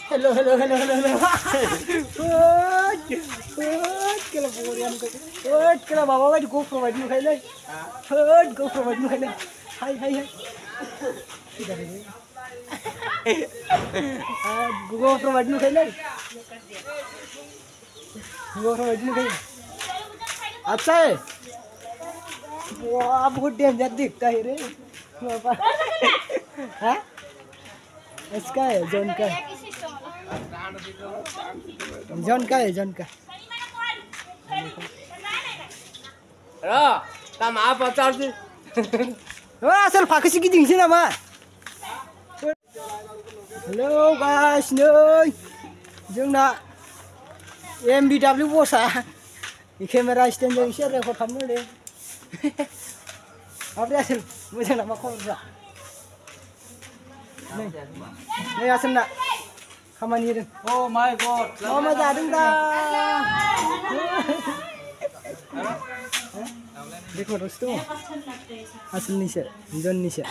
Hello, hello, hello, hello, hello. Kela borian ko. Kela baba wait go provide mo khailai. Go provide mo khailai. Hi, hi, hi. Go provide mo khailai. Go provide mo khailai. अच्छा है। वाह बहुत danger दिखता है रे। हाँ? इसका है जोन का है। जोन का है जोन का। Ro, ta maaf pacar sih. Wah asal pakai sih gini sih nama. Hello guys, nih, जोंना MBW बसा camera stand जों एसे रेकर्ड खालामनो दे। Apa asal मोजां नामा खबरफ्रा? नै asal ना खामानि होदों। Oh my god. Oh मा जादों दा? रेकर्डआवसो दङ। आसोलनिसो, जननिसो।